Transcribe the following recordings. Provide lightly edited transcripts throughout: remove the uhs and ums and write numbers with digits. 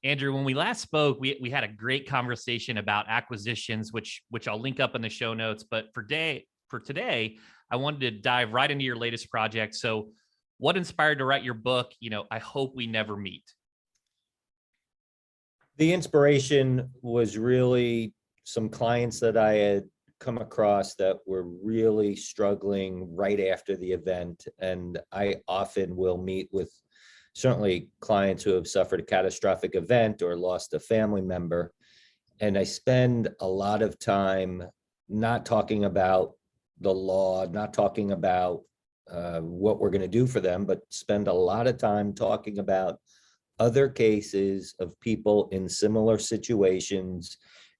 Andrew, when we last spoke, we had a great conversation about acquisitions, which I'll link up in the show notes. But for today, I wanted to dive right into your latest project. So, what inspired to write your book? I hope we never meet. The inspiration was really some clients that I had come across that were really struggling right after the event. And I often will meet with certainly clients who have suffered a catastrophic event or lost a family member. And I spend a lot of time not talking about the law, not talking about what we're going to do for them, but spend a lot of time talking about other cases of people in similar situations,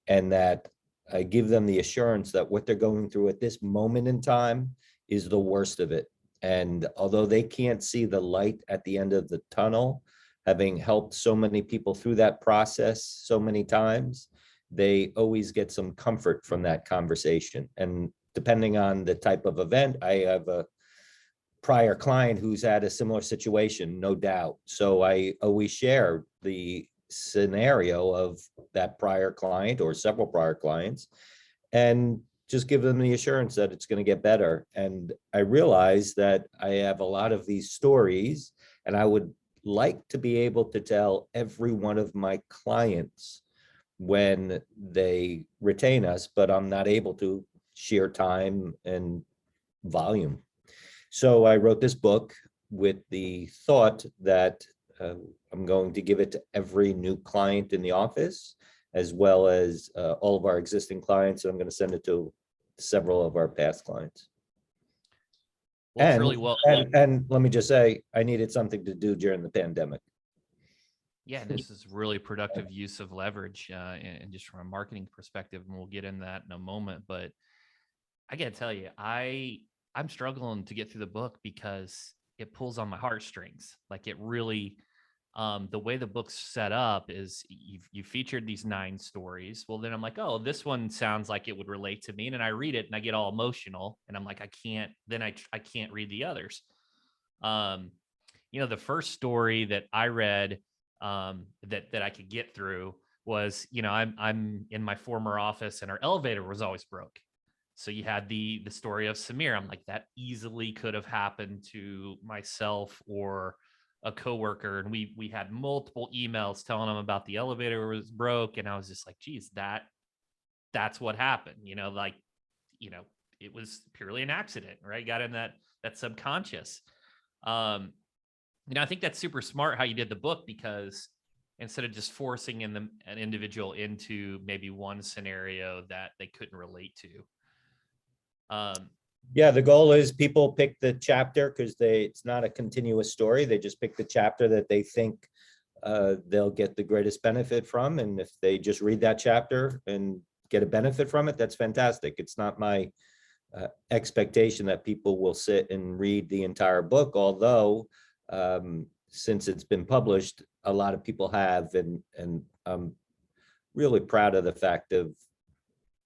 and that I give them the assurance that what they're going through at this moment in time is the worst of it. And although they can't see the light at the end of the tunnel, having helped so many people through that process so many times, they always get some comfort from that conversation. And depending on the type of event, I have a prior client who's had a similar situation, no doubt. So I always share the scenario of that prior client or several prior clients and just give them the assurance that it's going to get better. And I realize that I have a lot of these stories, and I would like to be able to tell every one of my clients when they retain us, but I'm not able to, sheer time and volume. So I wrote this book with the thought that I'm going to give it to every new client in the office, as well as all of our existing clients. And I'm going to send it to several of our past clients. Well, it's And, really well. and let me just say, I needed something to do during the pandemic. Yeah, and this is really productive use of leverage, and just from a marketing perspective, and we'll get into that in a moment. But I got to tell you, I'm struggling to get through the book because it pulls on my heartstrings. Like it really, the way the book's set up is you featured these 9 stories. Well, then I'm like, oh, this one sounds like it would relate to me. And then I read it and I get all emotional and I'm like, I can't read the others. The first story that I read, that I could get through was, I'm in my former office and our elevator was always broke. So you had the story of Samir. I'm like, that easily could have happened to myself or a coworker. And we had multiple emails telling them about the elevator was broke. And I was just like, geez, that's what happened. It was purely an accident, right? Got in that subconscious. I think that's super smart how you did the book, because instead of just forcing an individual into maybe one scenario that they couldn't relate to. Yeah, the goal is people pick the chapter because it's not a continuous story. They just pick the chapter that they think they'll get the greatest benefit from. And if they just read that chapter and get a benefit from it, that's fantastic. It's not my expectation that people will sit and read the entire book, although since it's been published, a lot of people have, and I'm really proud of the fact of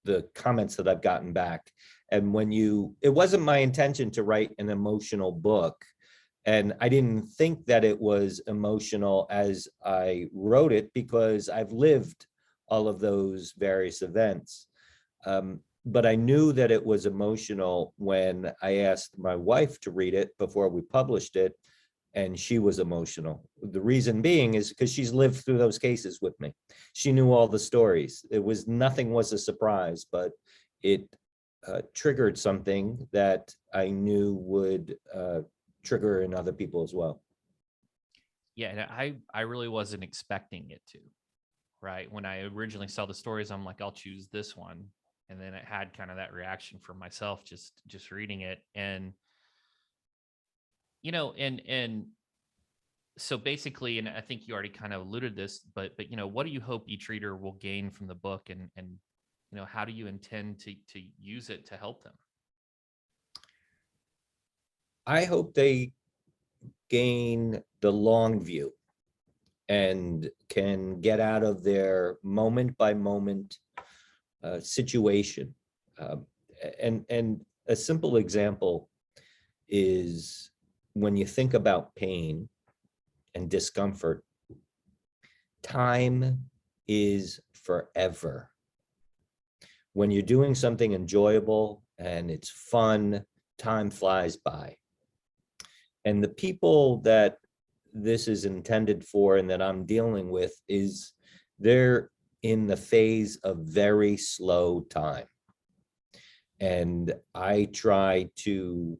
the comments that I've gotten back. And it wasn't my intention to write an emotional book, and I didn't think that it was emotional as I wrote it, because I've lived all of those various events. But I knew that it was emotional when I asked my wife to read it before we published it, and she was emotional. The reason being is because she's lived through those cases with me. She knew all the stories. Nothing was a surprise, but it triggered something that I knew would trigger in other people as well. Yeah, and I really wasn't expecting it to, right? When I originally saw the stories, I'm like, I'll choose this one. And then it had kind of that reaction for myself, just reading it. And, and so basically, and I think you already kind of alluded this, but what do you hope each reader will gain from the book, and how do you intend to use it to help them? I hope they gain the long view and can get out of their moment by moment situation. And a simple example is when you think about pain and discomfort, time is forever. When you're doing something enjoyable and it's fun, time flies by. And the people that this is intended for and that I'm dealing with is they're in the phase of very slow time. And I try to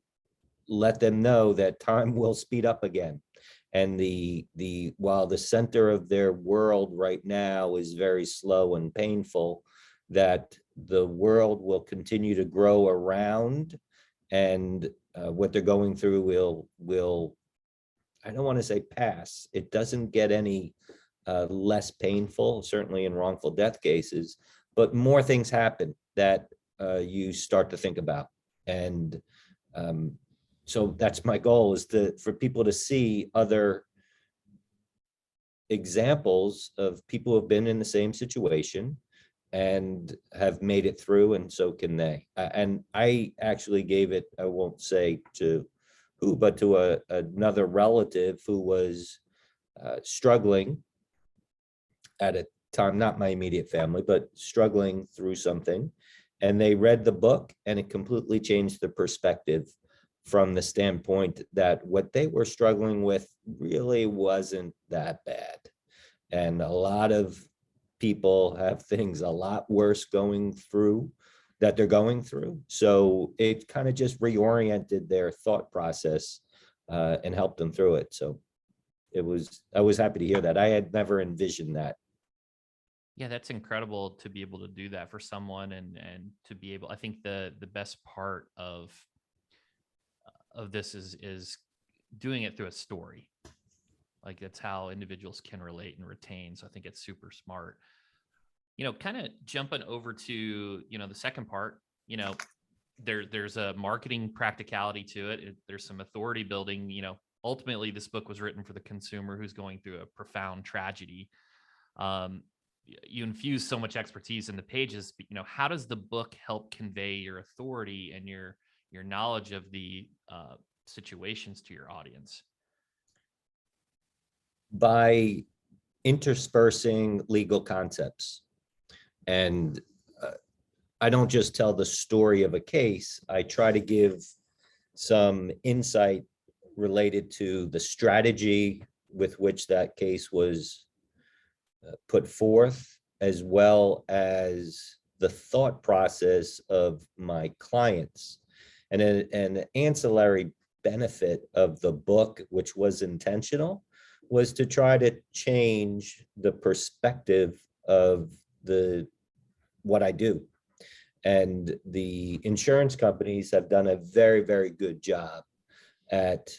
let them know that time will speed up again. And while the center of their world right now is very slow and painful, that the world will continue to grow around, and what they're going through will, I don't want to say pass. It doesn't get any less painful, certainly in wrongful death cases, but more things happen that you start to think about. And so that's my goal, is for people to see other examples of people who have been in the same situation and have made it through, and so can they. And I actually gave it, I won't say to who, but to another relative who was struggling at a time, not my immediate family, but struggling through something. And they read the book, and it completely changed the perspective from the standpoint that what they were struggling with really wasn't that bad. And a lot of people have things a lot worse going through that they're going through. So it kind of just reoriented their thought process and helped them through it. So I was happy to hear that. I had never envisioned that. Yeah, that's incredible to be able to do that for someone, and to be able, I think the best part of this is doing it through a story. Like, that's how individuals can relate and retain. So I think it's super smart. Kind of jumping over to, the second part, there's a marketing practicality to it. There's some authority building. Ultimately, this book was written for the consumer who's going through a profound tragedy. You infuse so much expertise in the pages, but, how does the book help convey your authority and your knowledge of the situations to your audience? By interspersing legal concepts. And I don't just tell the story of a case. I try to give some insight related to the strategy with which that case was put forth, as well as the thought process of my clients. And an ancillary benefit of the book, which was intentional, was to try to change the perspective of what I do. And the insurance companies have done a very, very good job at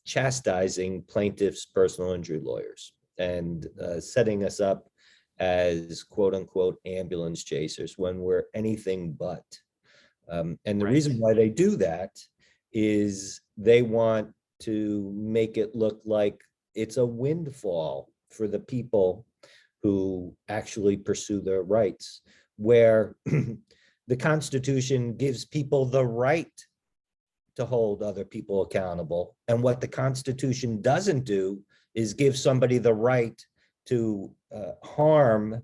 chastising plaintiffs' personal injury lawyers and setting us up as quote unquote ambulance chasers when we're anything but. And the reason why they do that is they want to make it look like it's a windfall for the people who actually pursue their rights, where the Constitution gives people the right to hold other people accountable. And what the Constitution doesn't do is give somebody the right to harm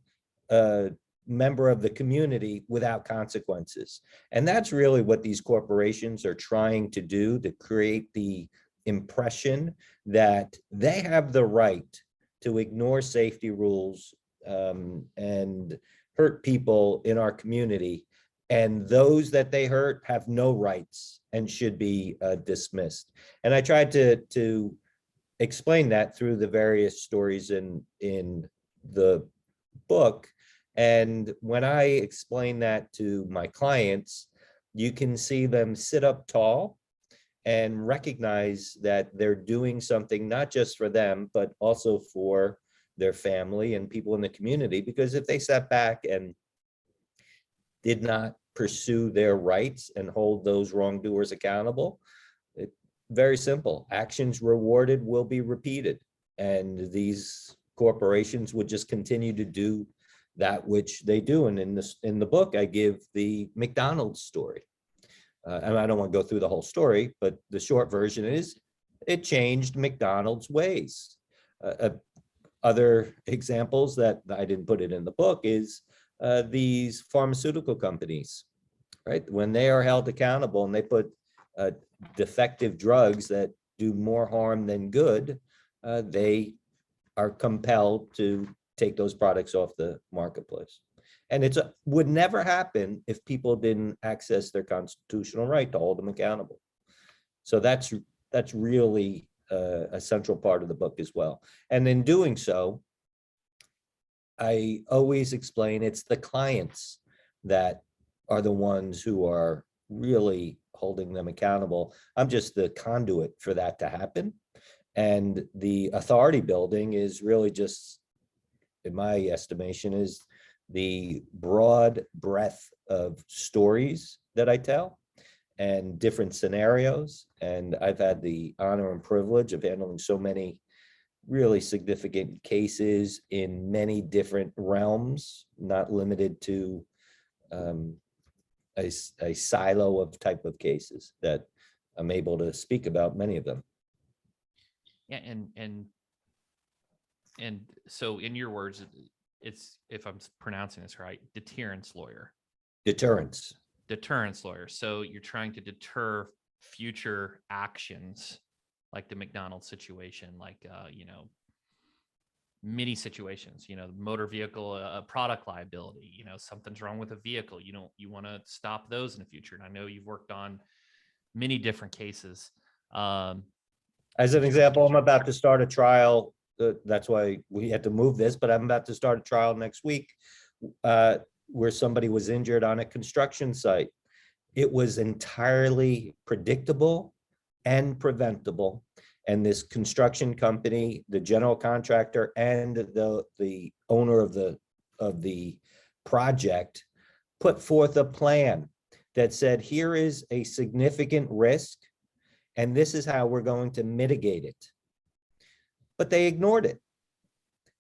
a member of the community without consequences. And that's really what these corporations are trying to do, to create the impression that they have the right to ignore safety rules and hurt people in our community. And those that they hurt have no rights and should be dismissed. And I tried to explain that through the various stories in the book. And when I explain that to my clients, you can see them sit up tall and recognize that they're doing something not just for them, but also for their family and people in the community. Because if they sat back and did not pursue their rights and hold those wrongdoers accountable, very simple. Actions rewarded will be repeated. And these corporations would just continue to do that which they do. And in the book, I give the McDonald's story. And I don't want to go through the whole story, but the short version is it changed McDonald's ways. Other examples that I didn't put it in the book is these pharmaceutical companies, right? When they are held accountable and they put defective drugs that do more harm than good, they are compelled to take those products off the marketplace. And it would never happen if people didn't access their constitutional right to hold them accountable. So that's really a central part of the book as well. And in doing so, I always explain it's the clients that are the ones who are really holding them accountable. I'm just the conduit for that to happen. And the authority building is really just, in my estimation, is the broad breadth of stories that I tell and different scenarios. And I've had the honor and privilege of handling so many really significant cases in many different realms, not limited to a silo of type of cases that I'm able to speak about many of them. Yeah, and so in your words, it's, if I'm pronouncing this right, deterrence lawyer. Deterrence. Deterrence lawyer. So you're trying to deter future actions like the McDonald's situation, like many situations, motor vehicle, product liability, something's wrong with a vehicle. You want to stop those in the future. And I know you've worked on many different cases. As an example, I'm about to start a trial. That's why we had to move this, but I'm about to start a trial next week where somebody was injured on a construction site. It was entirely predictable and preventable. And this construction company, the general contractor and the owner of the project put forth a plan that said, here is a significant risk, and this is how we're going to mitigate it. But they ignored it.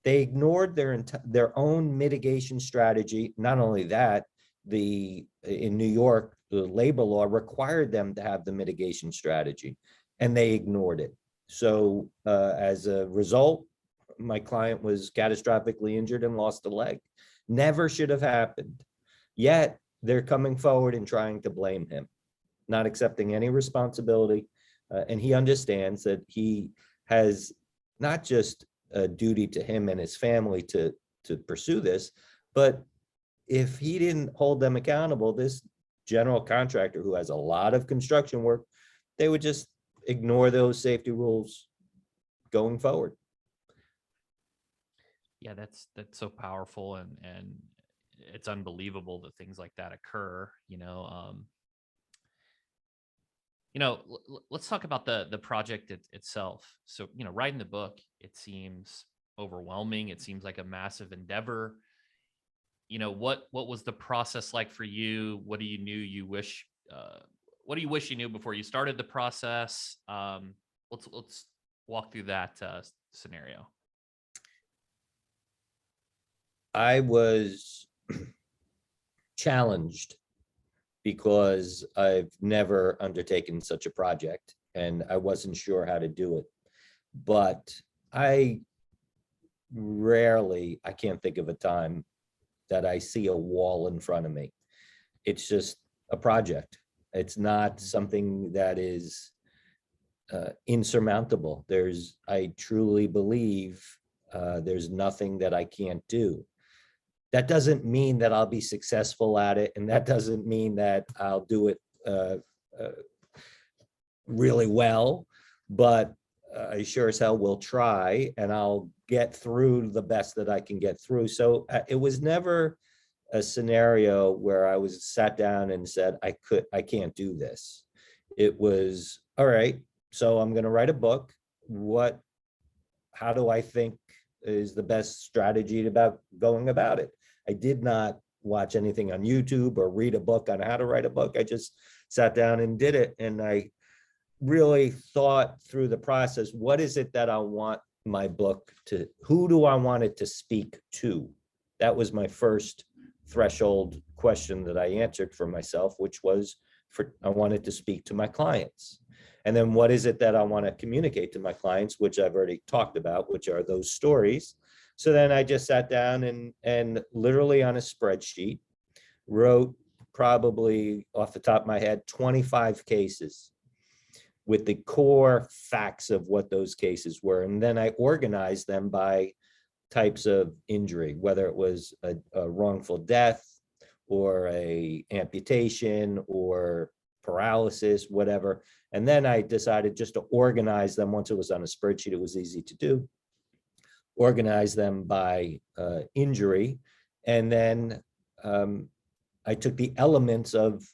They ignored their own mitigation strategy. Not only that, in New York, the labor law required them to have the mitigation strategy, and they ignored it. So as a result, my client was catastrophically injured and lost a leg. Never should have happened. Yet they're coming forward and trying to blame him, not accepting any responsibility. And he understands that he has not just a duty to him and his family to pursue this, but if he didn't hold them accountable, this general contractor who has a lot of construction work, they would just ignore those safety rules going forward. Yeah, that's so powerful, and it's unbelievable that things like that occur. Let's talk about the project itself. So, writing the book, it seems overwhelming. It seems like a massive endeavor. What was the process like for you? What do you wish you knew before you started the process? Let's walk through that scenario. I was challenged because I've never undertaken such a project and I wasn't sure how to do it. But I can't think of a time that I see a wall in front of me. It's just a project. It's not something that is insurmountable. I truly believe there's nothing that I can't do. That doesn't mean that I'll be successful at it, and that doesn't mean that I'll do it really well, but I sure as hell will try, and I'll get through the best that I can get through. So it was never a scenario where I was sat down and said, I can't do this. It was, all right, so I'm going to write a book. How do I think is the best strategy about going about it? I did not watch anything on YouTube or read a book on how to write a book. I just sat down and did it. And I really thought through the process, what is it that I want my book to, who do I want it to speak to? That was my first threshold question that I answered for myself, which was I wanted to speak to my clients. And then what is it that I want to communicate to my clients, which I've already talked about, which are those stories. So then I just sat down and literally on a spreadsheet wrote, probably off the top of my head, 25 cases with the core facts of what those cases were. And then I organized them by types of injury, whether it was a wrongful death or a amputation or paralysis, whatever. And then I decided just to organize them. Once it was on a spreadsheet, it was easy to do. Organize them by injury. And then I took the elements of,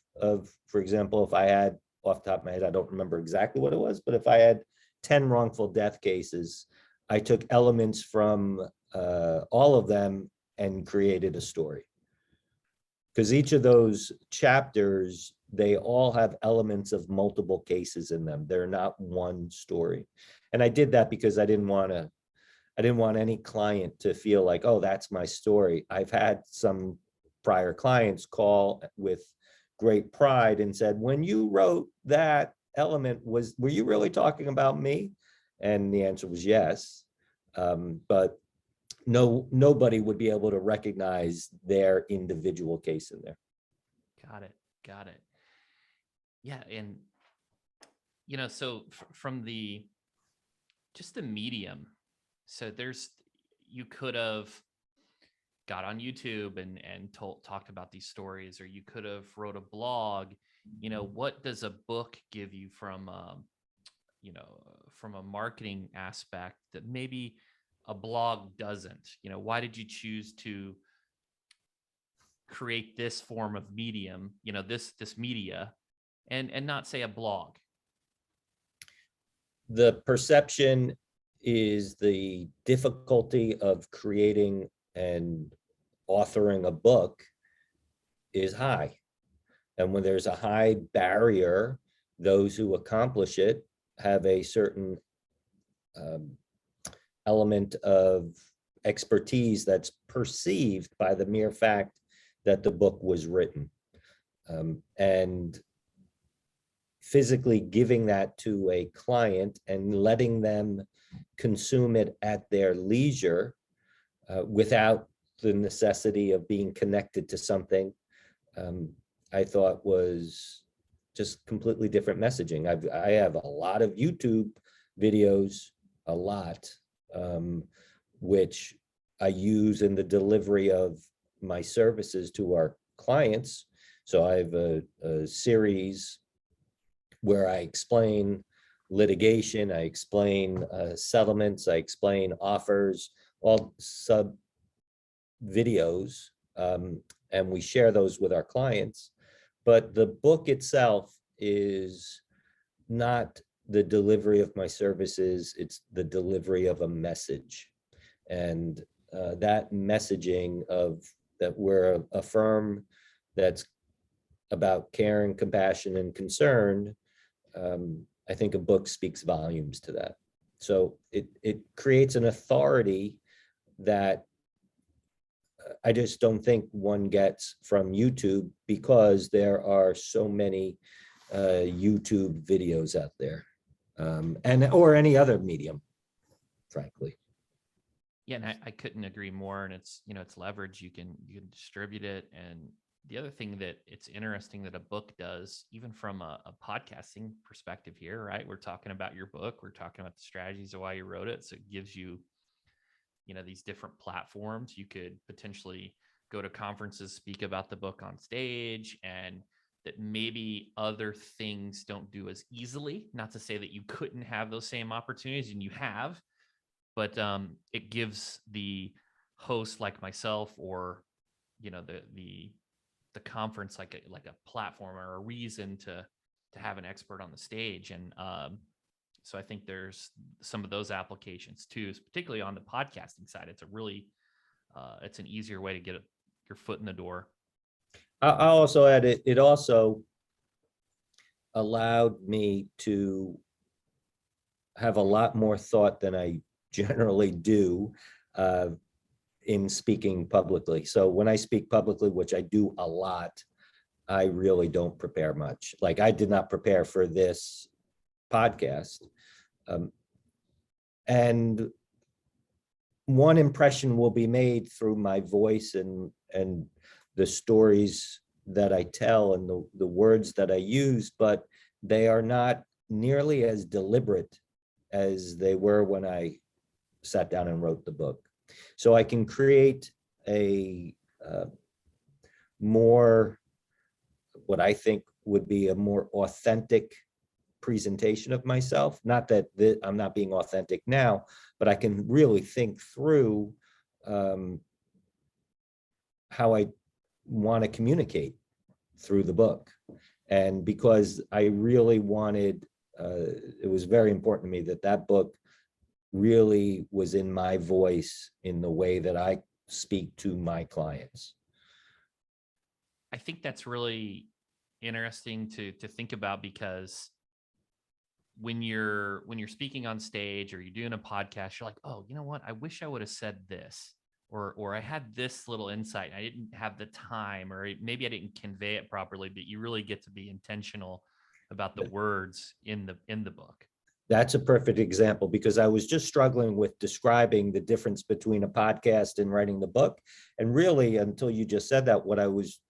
for example, if I had, off the top of my head, I don't remember exactly what it was, but if I had 10 wrongful death cases, I took elements from all of them and created a story. Because each of those chapters, they all have elements of multiple cases in them. They're not one story. And I did that because I didn't want any client to feel like, oh, that's my story. I've had some prior clients call with great pride and said, when you wrote that element, were you really talking about me? And the answer was yes. But nobody would be able to recognize their individual case in there. Got it. Got it. Yeah. And, so from just the medium, so you could have got on YouTube and talked about these stories, or you could have wrote a blog. What does a book give you from a marketing aspect that maybe a blog doesn't? Why did you choose to create this form of medium, this media, and not say a blog? The perception is the difficulty of creating and authoring a book is high. And when there's a high barrier, those who accomplish it have a certain element of expertise that's perceived by the mere fact that the book was written. And physically giving that to a client and letting them consume it at their leisure without the necessity of being connected to something, I thought was just completely different messaging. I have a lot of YouTube videos, a lot, which I use in the delivery of my services to our clients. So I have a series where I explain litigation, I explain settlements, I explain offers, all sub videos, and we share those with our clients. But the book itself is not the delivery of my services, it's the delivery of a message. And that messaging of that we're a firm that's about care and compassion and concern, I think a book speaks volumes to that. So it creates an authority that I just don't think one gets from YouTube, because there are so many YouTube videos out there, or any other medium, frankly. Yeah, and I couldn't agree more. And it's leverage. You can distribute it. And the other thing that it's interesting that a book does, even from a podcasting perspective here, right? We're talking about your book. We're talking about the strategies of why you wrote it. So it gives you, these different platforms. You could potentially go to conferences, speak about the book on stage, and that maybe other things don't do as easily. Not to say that you couldn't have those same opportunities, and you have, but it gives the host like myself, or the conference like a platform or a reason to have an expert on the stage. And so I think there's some of those applications too, particularly on the podcasting side. It's a really it's an easier way to get your foot in the door. I also add it also allowed me to have a lot more thought than I generally do in speaking publicly. So when I speak publicly, which I do a lot, I really don't prepare much. Like, I did not prepare for this podcast. And one impression will be made through my voice and the stories that I tell and the words that I use, but they are not nearly as deliberate as they were when I sat down and wrote the book. So I can create a more, what I think would be a more authentic presentation of myself. Not that I'm not being authentic now, but I can really think through how I want to communicate through the book. And because I really wanted, it was very important to me that that book really was in my voice in the way that I speak to my clients. I think that's really interesting to think about, because when you're speaking on stage or you're doing a podcast, you're like, oh, you know what? I wish I would have said this, or I had this little insight. I didn't have the time, or maybe I didn't convey it properly, but you really get to be intentional about the words in the book. That's a perfect example, because I was just struggling with describing the difference between a podcast and writing the book. And really, until you just said that, what I was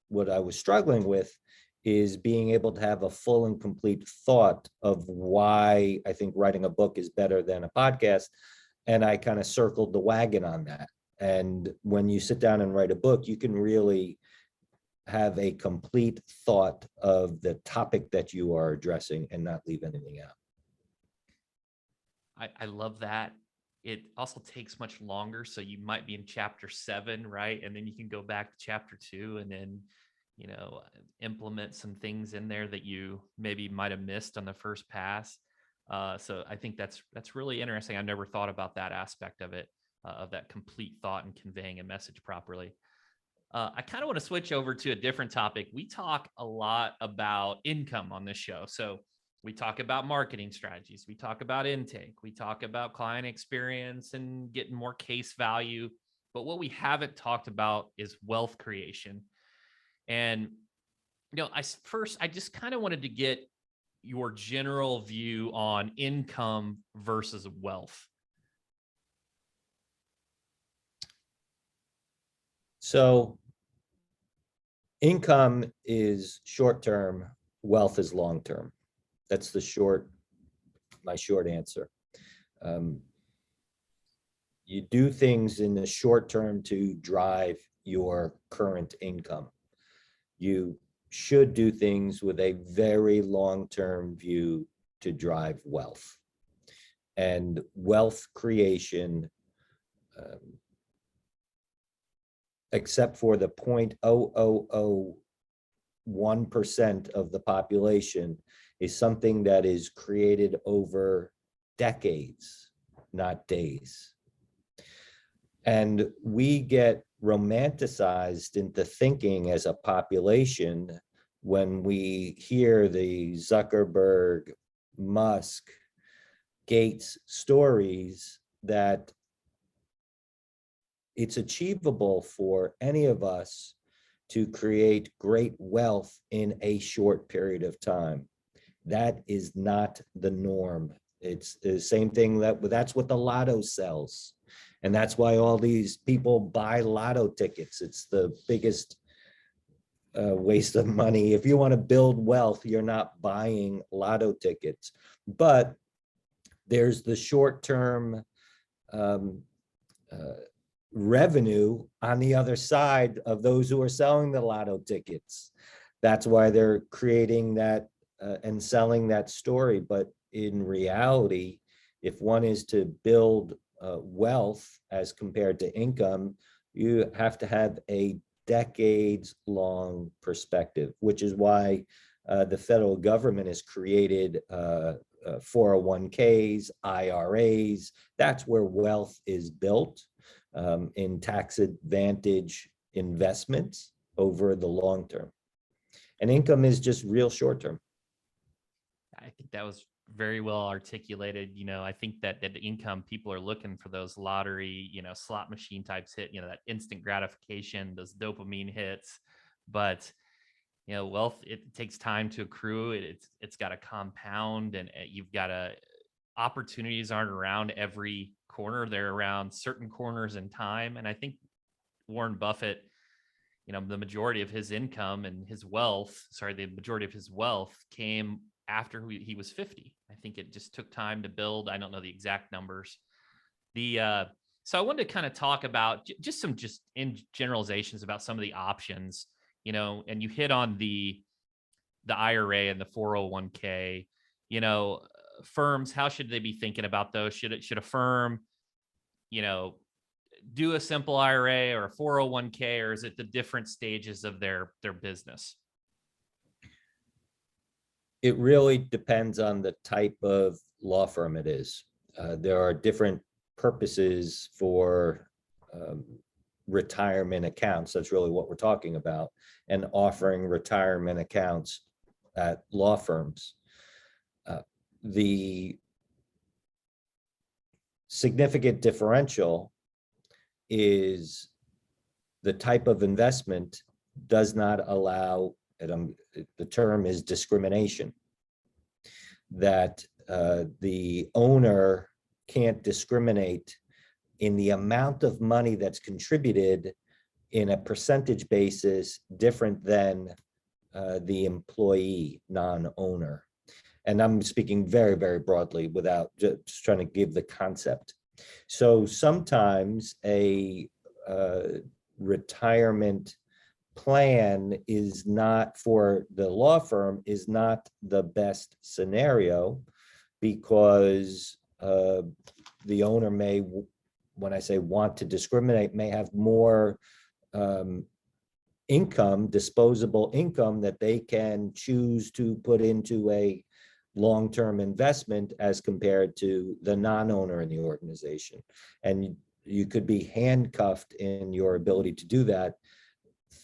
struggling with is being able to have a full and complete thought of why I think writing a book is better than a podcast. And I kind of circled the wagon on that. And when you sit down and write a book, you can really have a complete thought of the topic that you are addressing and not leave anything out. I love that. It also takes much longer. So you might be in chapter 7, right? And then you can go back to chapter 2 and then, implement some things in there that you maybe might have missed on the first pass. So I think that's really interesting. I've never thought about that aspect of it, of that complete thought and conveying a message properly. I kind of want to switch over to a different topic. We talk a lot about income on this show. So we talk about marketing strategies. We talk about intake. We talk about client experience and getting more case value. But what we haven't talked about is wealth creation. And, I just kind of wanted to get your general view on income versus wealth. So income is short-term, wealth is long-term. That's my short answer. You do things in the short term to drive your current income. You should do things with a very long-term view to drive wealth. And wealth creation, except for the 0.0001% of the population, is something that is created over decades, not days. And we get romanticized into thinking as a population when we hear the Zuckerberg, Musk, Gates stories, that it's achievable for any of us to create great wealth in a short period of time. That is not the norm. It's the same thing that's what the lotto sells. And that's why all these people buy lotto tickets. It's the biggest waste of money. If you want to build wealth, you're not buying lotto tickets. But there's the short-term revenue on the other side of those who are selling the lotto tickets. That's why they're creating that and selling that story. But in reality, if one is to build wealth as compared to income, you have to have a decades-long perspective, which is why the federal government has created 401ks, IRAs. That's where wealth is built in tax advantage investments over the long term. And income is just real short term. I think that was very well articulated. I think that the income, people are looking for those lottery, slot machine types hit, that instant gratification, those dopamine hits. But, wealth, it takes time to accrue. It's got to compound, and you've got to opportunities aren't around every corner. They're around certain corners in time. And I think Warren Buffett, the majority of his income and his wealth, the majority of his wealth came after he was 50. I think it just took time to build. I don't know the exact numbers. So I wanted to kind of talk about just in generalizations about some of the options, and you hit on the IRA and the 401k, firms, how should they be thinking about those? Should a firm, do a simple IRA or a 401k, or is it the different stages of their business? It really depends on the type of law firm it is. There are different purposes for retirement accounts. That's really what we're talking about, and offering retirement accounts at law firms. The significant differential is the type of investment does not allow, the term is discrimination, that the owner can't discriminate in the amount of money that's contributed in a percentage basis different than the employee non-owner. And I'm speaking very, very broadly without just trying to give the concept. So sometimes a retirement plan is not, for the law firm, is not the best scenario, because the owner may, when I say want to discriminate, may have more income, disposable income, that they can choose to put into a long-term investment as compared to the non-owner in the organization. And you could be handcuffed in your ability to do that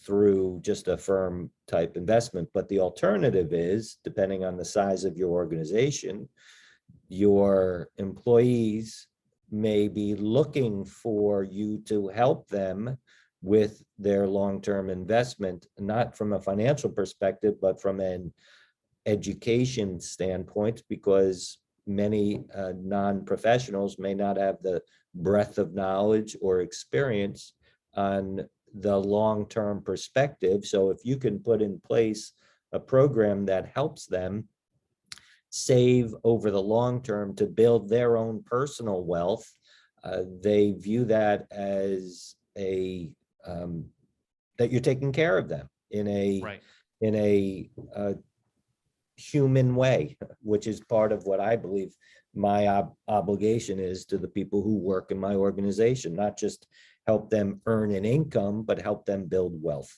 through just a firm type investment. But the alternative is, depending on the size of your organization, your employees may be looking for you to help them with their long-term investment, not from a financial perspective, but from an education standpoint, because many non-professionals may not have the breadth of knowledge or experience on the long-term perspective. So if you can put in place a program that helps them save over the long term to build their own personal wealth, they view that as that you're taking care of them in a human way, which is part of what I believe my obligation is to the people who work in my organization, not just help them earn an income, but help them build wealth.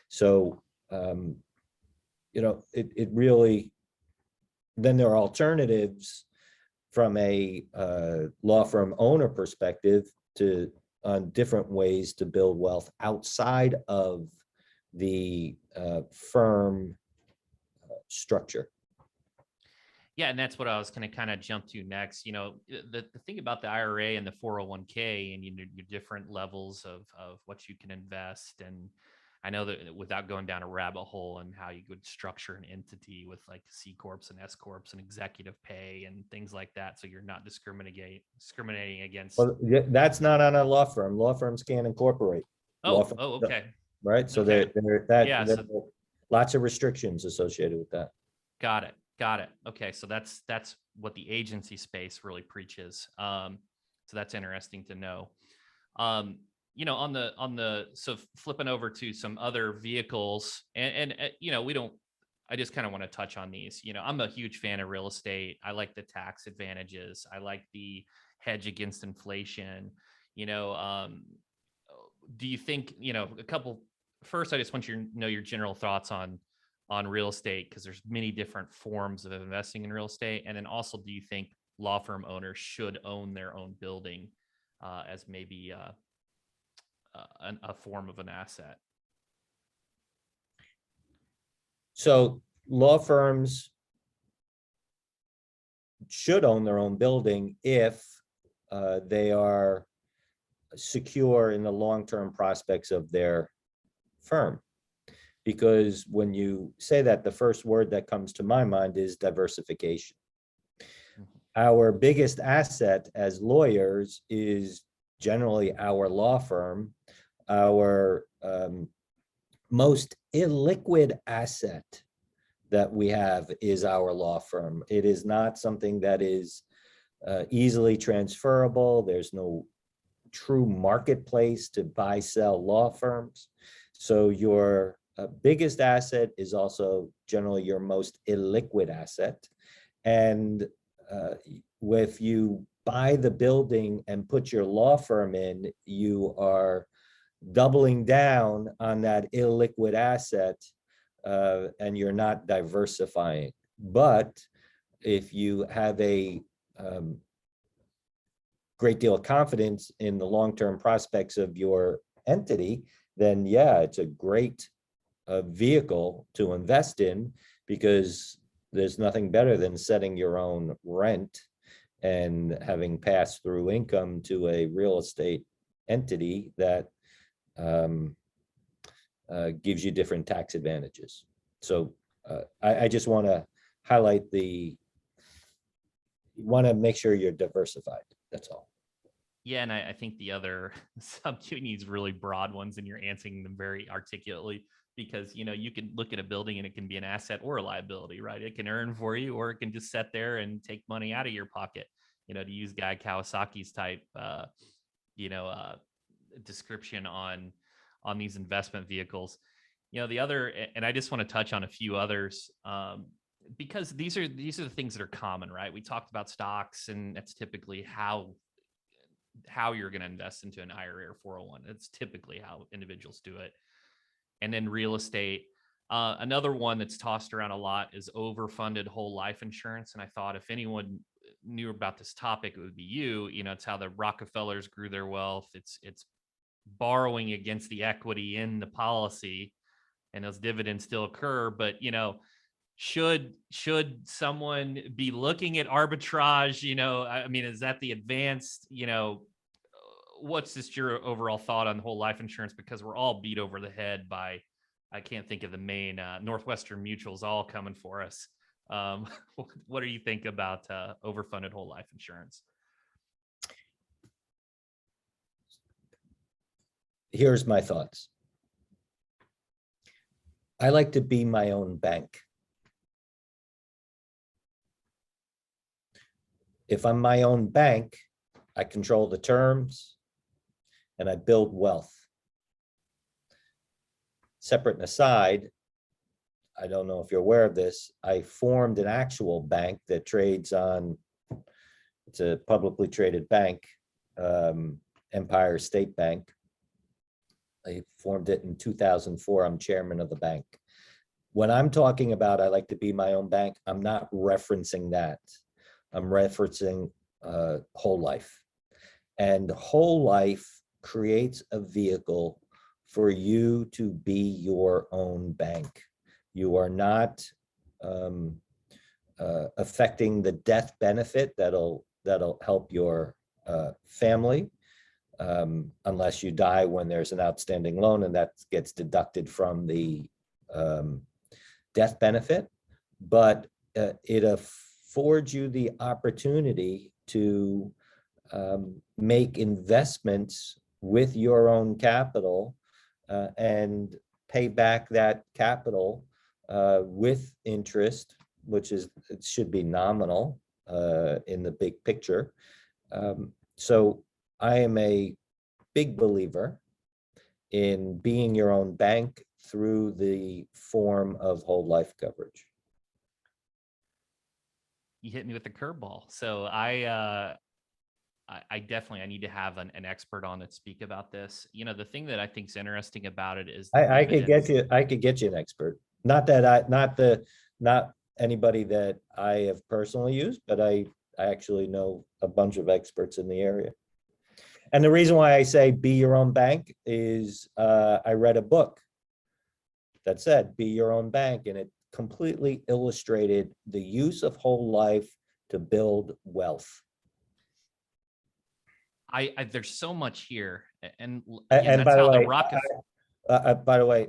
So, it really, then there are alternatives from a law firm owner perspective on different ways to build wealth outside of the firm structure. Yeah, and that's what I was going to kind of jump to next. The thing about the IRA and the 401k and your different levels of what you can invest. And I know that without going down a rabbit hole and how you would structure an entity with like C corps and S corps and executive pay and things like that, so you're not discriminating against. Well, that's not on a law firm. Law firms can't incorporate. Okay. Right. So Okay. there are lots of restrictions associated with that. Got it. Okay, so that's what the agency space really preaches. So that's interesting to know. So flipping over to some other vehicles, and I just kind of want to touch on these. I'm a huge fan of real estate. I like the tax advantages. I like the hedge against inflation. Do you think, first, I just want you to know your general thoughts on real estate, because there's many different forms of investing in real estate. And then also, do you think law firm owners should own their own building as maybe a form of an asset? So law firms should own their own building if they are secure in the long-term prospects of their firm. Because when you say that, the first word that comes to my mind is diversification. our biggest asset as lawyers is generally our law firm. Our most illiquid asset that we have is our law firm. It is not something that is easily transferable. There's no true marketplace to buy, sell law firms. So your biggest asset is also generally your most illiquid asset. And if you buy the building and put your law firm in, you are doubling down on that illiquid asset, and you're not diversifying. But if you have a great deal of confidence in the long-term prospects of your entity, then yeah, it's a great vehicle to invest in, because there's nothing better than setting your own rent and having passed through income to a real estate entity that gives you different tax advantages. So I just want to highlight you want to make sure you're diversified. That's all. Yeah, and I think the other subject needs really broad ones, and you're answering them very articulately, because you can look at a building and it can be an asset or a liability, right? It can earn for you, or it can just sit there and take money out of your pocket. To use Guy Kawasaki's type, description on these investment vehicles. The other, and I just want to touch on a few others, because these are the things that are common, right? We talked about stocks, and that's typically how you're going to invest into an IRA or 401. It's typically how individuals do it. And then real estate. Another one that's tossed around a lot is overfunded whole life insurance. And I thought if anyone knew about this topic, it would be you. It's how the Rockefellers grew their wealth. It's borrowing against the equity in the policy, and those dividends still occur. But should someone be looking at arbitrage? I mean, is that the advanced? What's just your overall thought on the whole life insurance? Because we're all beat over the head by, I can't think of the main, Northwestern Mutual's all coming for us. What do you think about overfunded whole life insurance? Here's my thoughts. I like to be my own bank. If I'm my own bank, I control the terms and I build wealth. Separate and aside, I don't know if you're aware of this, I formed an actual bank that trades on, it's a publicly traded bank, Empire State Bank. I formed it in 2004. I'm chairman of the bank. When I'm talking about I like to be my own bank, I'm not referencing that. I'm referencing whole life. And whole life creates a vehicle for you to be your own bank. You are not affecting the death benefit that'll help your family, unless you die when there's an outstanding loan, and that gets deducted from the death benefit. But it affords you the opportunity to make investments with your own capital and pay back that capital with interest, which is, it should be nominal in the big picture. So I am a big believer in being your own bank through the form of whole life coverage. You hit me with the curveball. So I definitely, I need to have an expert on that speak about this. The thing that I think is interesting about it is I could get you an expert. Not anybody that I have personally used, but I actually know a bunch of experts in the area. And the reason why I say be your own bank is I read a book that said be your own bank, and it completely illustrated the use of whole life to build wealth. There's so much here, and by the way,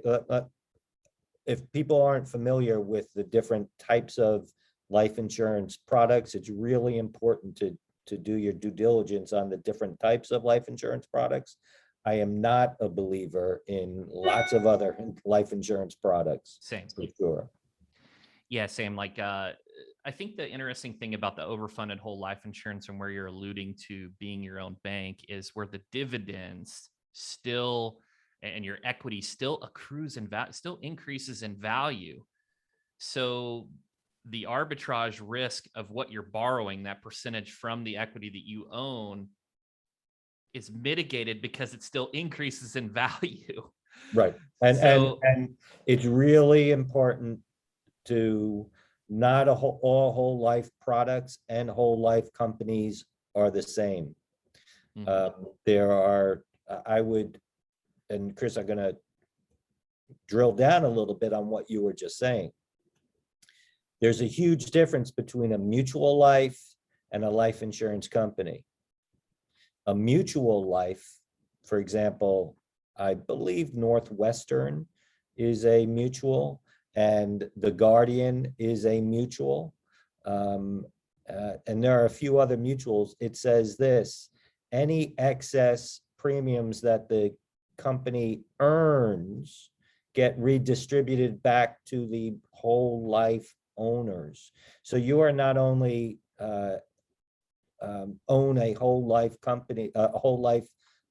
if people aren't familiar with the different types of life insurance products. It's really important to do your due diligence on the different types of life insurance products. I am not a believer in lots of other life insurance products. Same. For sure. Yeah, same. Like, I think the interesting thing about the overfunded whole life insurance and where you're alluding to being your own bank is where the dividends still and your equity still accrues and still increases in value. So the arbitrage risk of what you're borrowing, that percentage from the equity that you own, is mitigated because it still increases in value. Right. And So and it's really important to not all whole life products and whole life companies are the same. There are, I would, and Chris, I'm gonna drill down a little bit on what you were just saying. There's a huge difference between a mutual life and a life insurance company. A mutual life, for example, I believe Northwestern is a mutual and the Guardian is a mutual. And there are a few other mutuals. It says this: any excess premiums that the company earns get redistributed back to the whole life owners. So you are not only own a whole life company, a whole life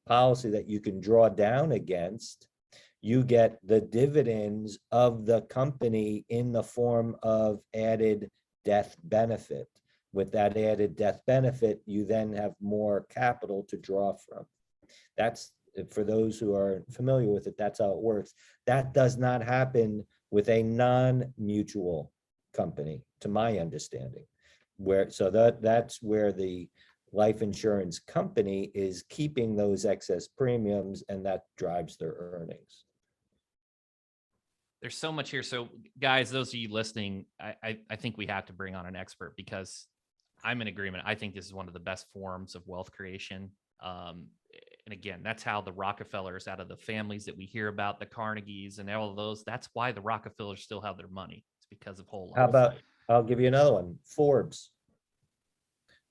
policy that you can draw down against, you get the dividends of the company in the form of added death benefit. With that added death benefit, you then have more capital to draw from. That's, for those who are familiar with it, that's how it works. That does not happen with a non-mutual company, to my understanding. So that's where the life insurance company is keeping those excess premiums, and that drives their earnings. there's so much here. So guys, those of you listening, I think we have to bring on an expert, because I'm in agreement. I think this is one of the best forms of wealth creation. And again, that's how the Rockefellers, out of the families that we hear about, the Carnegies and all of those, that's why the Rockefellers still have their money. It's because of whole life. How about, I'll give you another one, Forbes.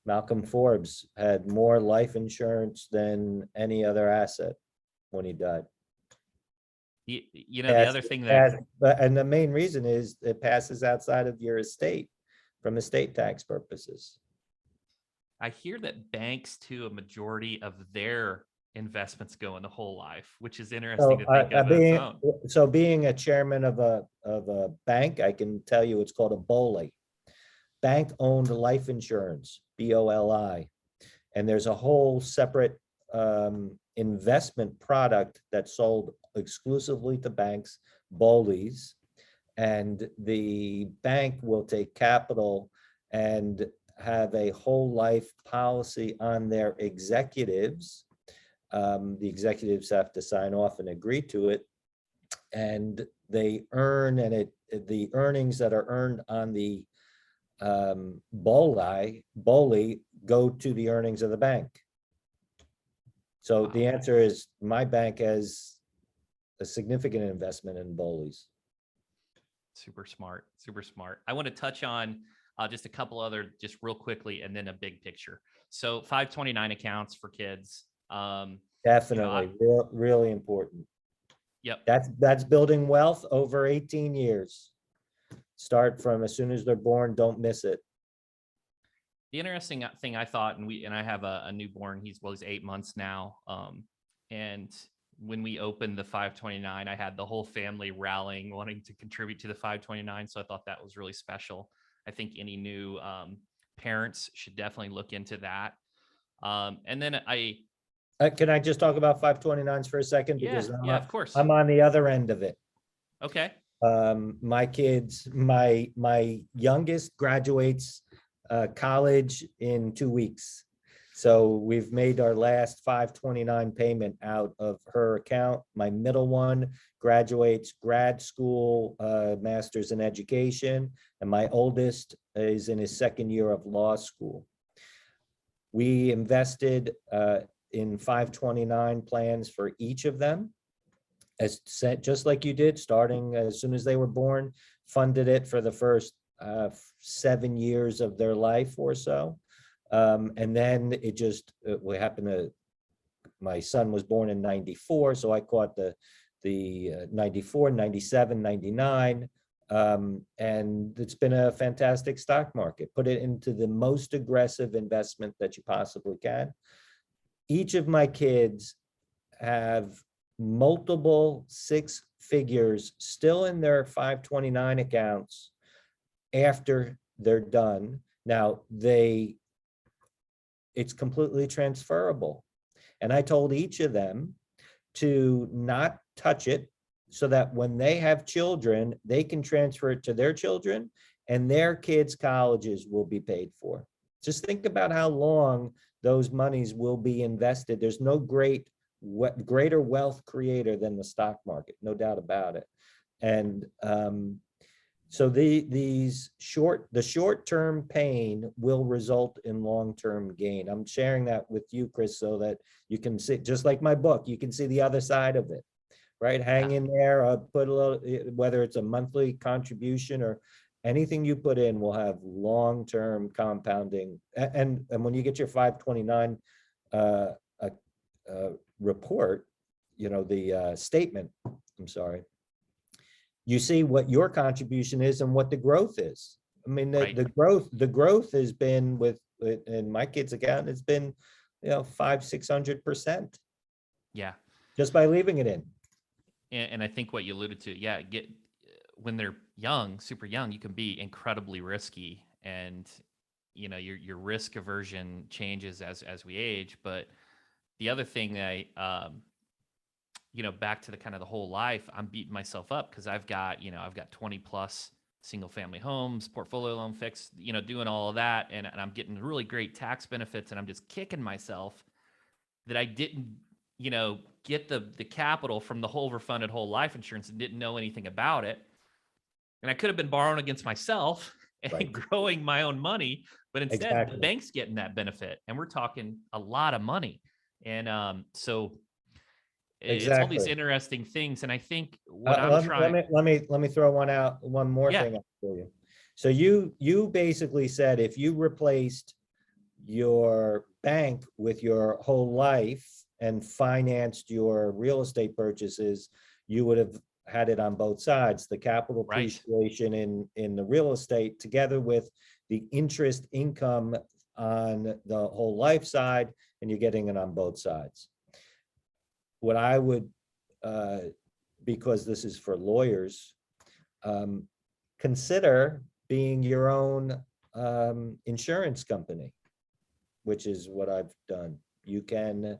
Malcolm Forbes had more life insurance than any other asset when he died. You know, the other thing that, and the main reason is it passes outside of your estate from estate tax purposes. I hear that banks, too, a majority of their investments go into whole life, which is interesting to think of its own. So being a chairman of a bank, I can tell you it's called a BOLI, bank-owned life insurance, BOLI. And there's a whole separate investment product that's sold exclusively to banks, BOLIs, and the bank will take capital and have a whole life policy on their executives. The executives have to sign off and agree to it, and they earn, and the earnings that are earned on the BOLI go to the earnings of the bank. So the answer is my bank has a significant investment in BOLIs. Super smart, super smart. I want to touch on just a couple other, just real quickly, and then a big picture. So 529 accounts for kids. Definitely, really important. Yep. That's building wealth over 18 years. Start from as soon as they're born, don't miss it. The interesting thing I thought, and I have a newborn, he's 8 months now. And when we opened the 529, I had the whole family rallying, wanting to contribute to the 529. So I thought that was really special. I think any new parents should definitely look into that. And then can I just talk about 529s for a second? Because yeah, of course. I'm on the other end of it. Okay. My kids, my youngest graduates college in 2 weeks. So we've made our last 529 payment out of her account. My middle one graduates grad school, master's in education, and my oldest is in his second year of law school. We invested in 529 plans for each of them, as just like you did, starting as soon as they were born, funded it for the first 7 years of their life or so. And then it just, we happened to, my son was born in 94, so I caught the 94, 97, 99. And it's been a fantastic stock market. Put it into the most aggressive investment that you possibly can. Each of my kids have multiple 6 figures still in their 529 accounts after they're done. Now, it's completely transferable. And I told each of them to not touch it, so that when they have children, they can transfer it to their children, and their kids' colleges will be paid for. Just think about how long those monies will be invested. There's no greater wealth creator than the stock market, no doubt about it. And so the short-term pain will result in long-term gain. I'm sharing that with you, Chris, so that you can see, just like my book, you can see the other side of it, right? Hang in there, put a little, whether it's a monthly contribution or anything you put in will have long-term compounding. And when you get your 529 report, the statement, I'm sorry, you see what your contribution is and what the growth is. I mean, the growth has been in my kid's account, it's been, 500-600%. Yeah. Just by leaving it in. And I think what you alluded to, when they're young, super young, you can be incredibly risky, and your risk aversion changes as we age. But the other thing that back to the kind of the whole life, I'm beating myself up because I've got 20 plus single family homes, portfolio loan fixed, doing all of that. And I'm getting really great tax benefits, and I'm just kicking myself that I didn't, get the capital from the whole overfunded whole life insurance and didn't know anything about it. And I could have been borrowing against myself and growing my own money, but instead the bank's getting that benefit, and we're talking a lot of money. And so it's all these interesting things. And I think what I'm trying. Let me throw one more thing up for you. So you basically said if you replaced your bank with your whole life and financed your real estate purchases, you would have had it on both sides, the capital appreciation in the real estate together with the interest income on the whole life side, and you're getting it on both sides. What I would, because this is for lawyers, consider being your own insurance company, which is what I've done. You can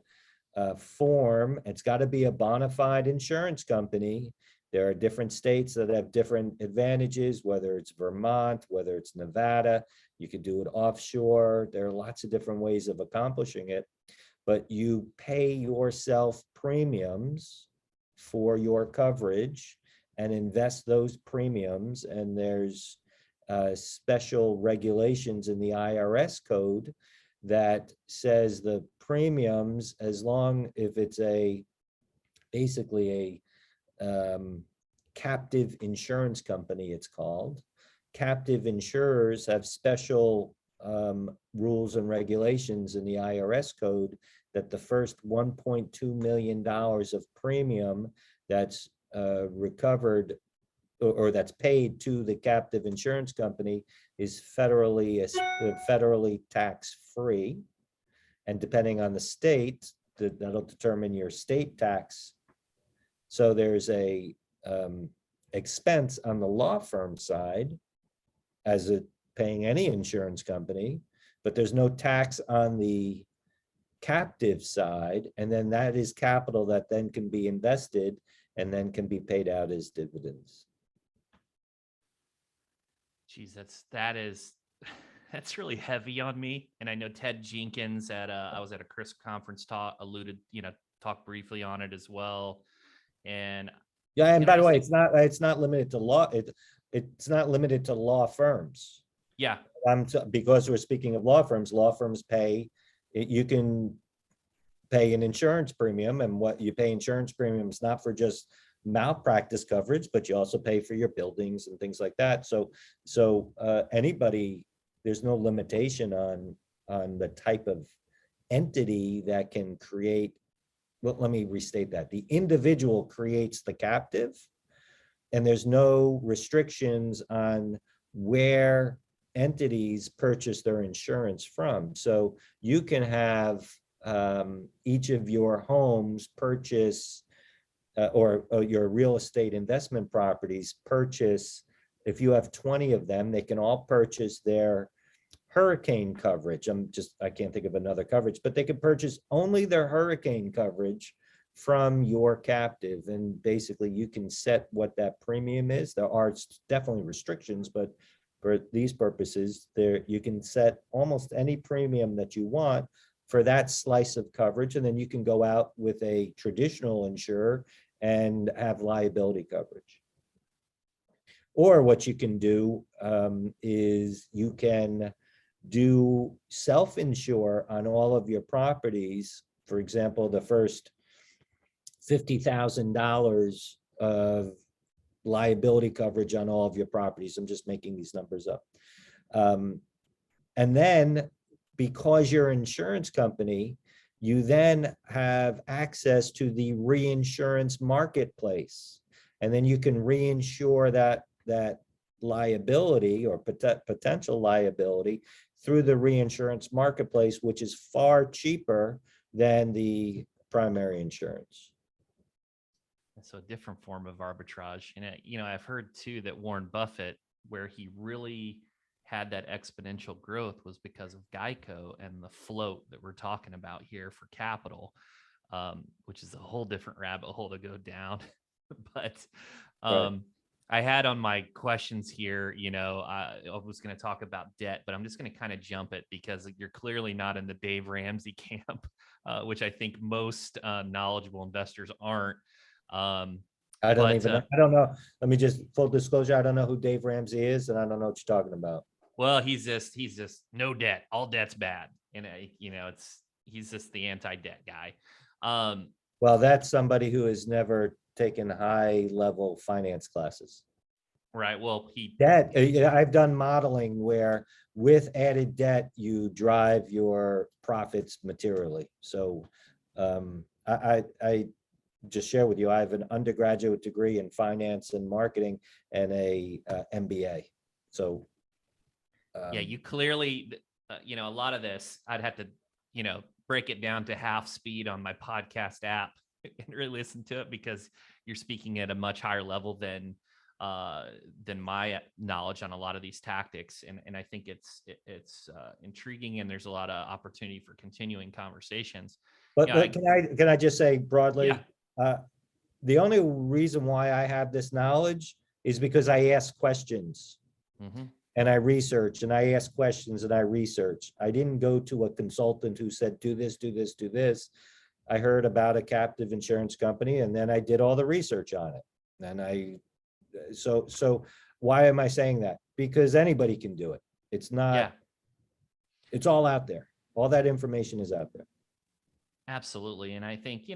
form, it's got to be a bona fide insurance company. There are different states that have different advantages, whether it's Vermont, whether it's Nevada. You could do it offshore. There are lots of different ways of accomplishing it, but you pay yourself premiums for your coverage and invest those premiums. And there's special regulations in the IRS code that says the premiums, as long if it's basically a captive insurance company, it's called. Captive insurers have special rules and regulations in the IRS code that the first $1.2 million of premium that's recovered or that's paid to the captive insurance company is federally tax-free. And depending on the state, that'll determine your state tax. So there's a expense on the law firm side as paying any insurance company, but there's no tax on the captive side. And then that is capital that then can be invested and then can be paid out as dividends. Geez, that's really heavy on me. And I know Ted Jenkins I was at a Chris conference talked briefly on it as well. And yeah, and by the way, it's not limited to law. It's not limited to law firms. Yeah. Because we're speaking of law firms pay, you can pay an insurance premium, and what you pay insurance premiums not for just malpractice coverage, but you also pay for your buildings and things like that. So anybody, there's no limitation on the type of entity that can create. Well, let me restate that. The individual creates the captive, and there's no restrictions on where entities purchase their insurance from. So you can have each of your homes purchase or your real estate investment properties purchase. If you have 20 of them, they can all purchase their hurricane coverage. I can't think of another coverage, but they can purchase only their hurricane coverage from your captive. And basically you can set what that premium is. There are definitely restrictions, but for these purposes, there you can set almost any premium that you want for that slice of coverage. And then you can go out with a traditional insurer and have liability coverage. Or what you can do is you can do self-insure on all of your properties. For example, the first $50,000 of liability coverage on all of your properties. I'm just making these numbers up. And then because you're an insurance company, you then have access to the reinsurance marketplace. And then you can reinsure that liability or potential liability through the reinsurance marketplace, which is far cheaper than the primary insurance. So a different form of arbitrage. And, I've heard too that Warren Buffett, where he really had that exponential growth was because of Geico and the float that we're talking about here for capital, which is a whole different rabbit hole to go down. But Right. I had on my questions here, I was going to talk about debt, but I'm just going to kind of jump it because you're clearly not in the Dave Ramsey camp, which I think most knowledgeable investors aren't. I don't know. Let me just full disclosure. I don't know who Dave Ramsey is, and I don't know what you're talking about. Well, he's just no debt. All debt's bad. And, he's just the anti-debt guy. Well, that's somebody who has never taken high level finance classes. Right. Well, I've done modeling where with added debt, you drive your profits materially. So I just share with you, I have an undergraduate degree in finance and marketing and a MBA. So yeah, you clearly, a lot of this, I'd have to, break it down to half speed on my podcast app and really listen to it because you're speaking at a much higher level than my knowledge on a lot of these tactics. And I think it's intriguing and there's a lot of opportunity for continuing conversations. But can I just say broadly, yeah. The only reason why I have this knowledge is because I ask questions. Mm-hmm. And I research and I ask questions and I research. I didn't go to a consultant who said, do this, do this, do this. I heard about a captive insurance company and then I did all the research on it. And so why am I saying that? Because anybody can do it. It's not, It's all out there. All that information is out there. Absolutely. And I think,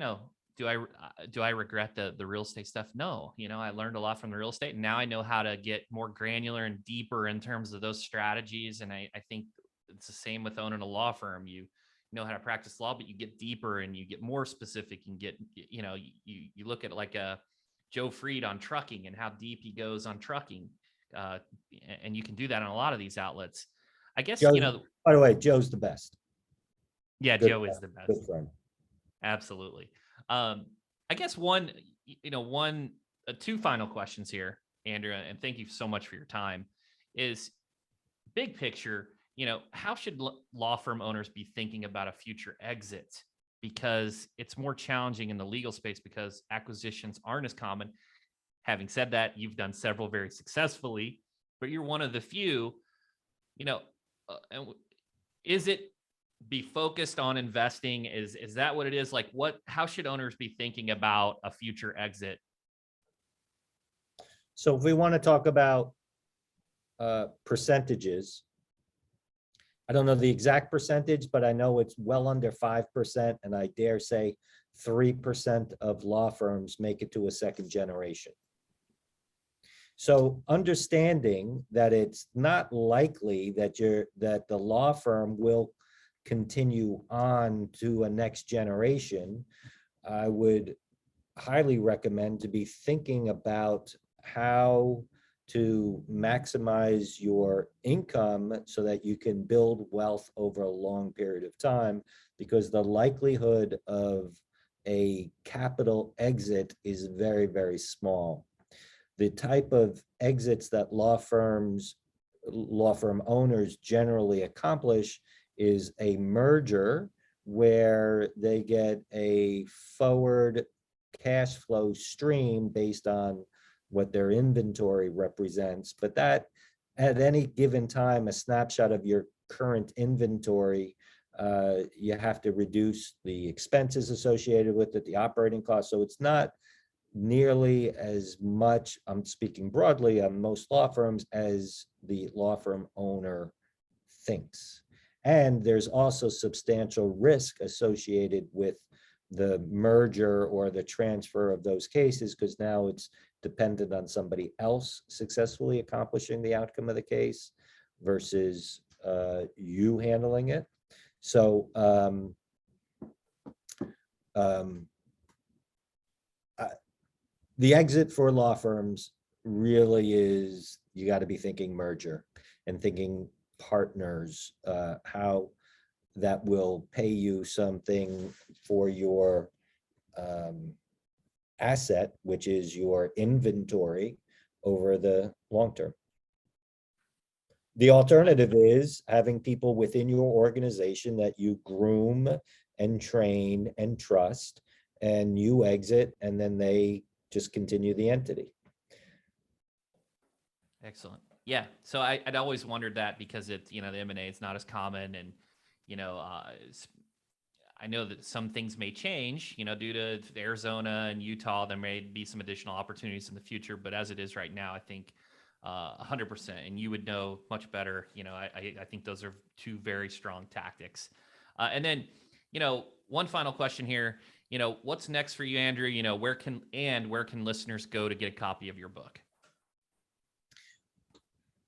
do I regret the real estate stuff? No, I learned a lot from the real estate and now I know how to get more granular and deeper in terms of those strategies. And I think it's the same with owning a law firm. You know how to practice law, but you get deeper and you get more specific and get, you look at like a Joe Freed on trucking and how deep he goes on trucking. And you can do that on a lot of these outlets. I guess, by the way, Joe's the best. Yeah, Good Joe friend. is the best. Good friend. Absolutely. I guess two final questions here, Andrew, and thank you so much for your time, is big picture, how should law firm owners be thinking about a future exit? Because it's more challenging in the legal space because acquisitions aren't as common. Having said that, you've done several very successfully, but you're one of the few, is it be focused on investing? Is that what it is? Like how should owners be thinking about a future exit? So if we want to talk about percentages, I don't know the exact percentage, but I know it's well under 5%. And I dare say 3% of law firms make it to a second generation. So understanding that it's not likely that the law firm will continue on to a next generation, I would highly recommend to be thinking about how to maximize your income so that you can build wealth over a long period of time, because the likelihood of a capital exit is very, very small. The type of exits that law firm owners generally accomplish is a merger where they get a forward cash flow stream based on what their inventory represents. But that, at any given time, a snapshot of your current inventory, you have to reduce the expenses associated with it, the operating costs. So it's not nearly as much, I'm speaking broadly on most law firms, as the law firm owner thinks. And there's also substantial risk associated with the merger or the transfer of those cases, because now it's dependent on somebody else successfully accomplishing the outcome of the case versus you handling it. So the exit for law firms really is, you got to be thinking merger and thinking partners, how that will pay you something for your asset, which is your inventory, over the long term. The alternative is having people within your organization that you groom and train and trust, and you exit, and then they just continue the entity. Excellent. Yeah. So I'd always wondered that, because it's, the M&A is not as common, and, I know that some things may change, due to Arizona and Utah. There may be some additional opportunities in the future, but as it is right now, I think 100%, and you would know much better. I think those are two very strong tactics. And then, one final question here. What's next for you, Andrew? Where can listeners go to get a copy of your book?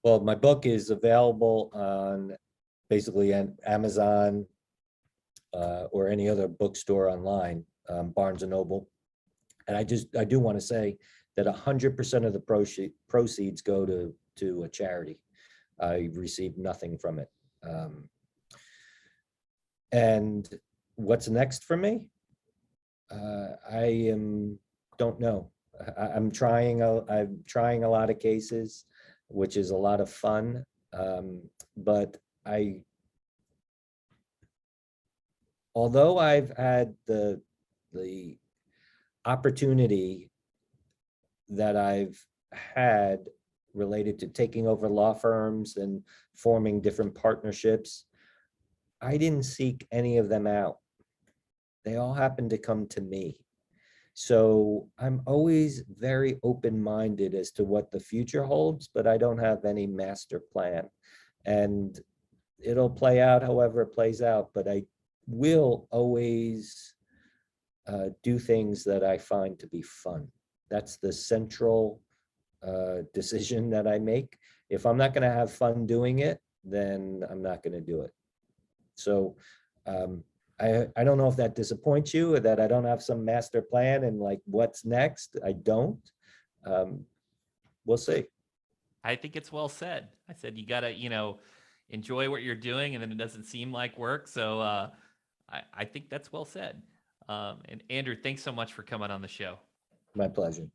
Well, my book is available on basically on Amazon or any other bookstore online, Barnes and Noble. And I do want to say that 100% of the proceeds go to a charity. I receive nothing from it. And what's next for me? Don't know. I'm trying a lot of cases, which is a lot of fun. But although I've had the opportunity that I've had related to taking over law firms and forming different partnerships, I didn't seek any of them out. They all happened to come to me. So I'm always very open-minded as to what the future holds, but I don't have any master plan. And it'll play out however it plays out, but I will always do things that I find to be fun. That's the central decision that I make. If I'm not going to have fun doing it, then I'm not going to do it. So I don't know if that disappoints you, or that I don't have some master plan and like what's next. I don't. We'll see. I think it's well said. I said, you got to, enjoy what you're doing, and then it doesn't seem like work. So I think that's well said. And Andrew, thanks so much for coming on the show. My pleasure.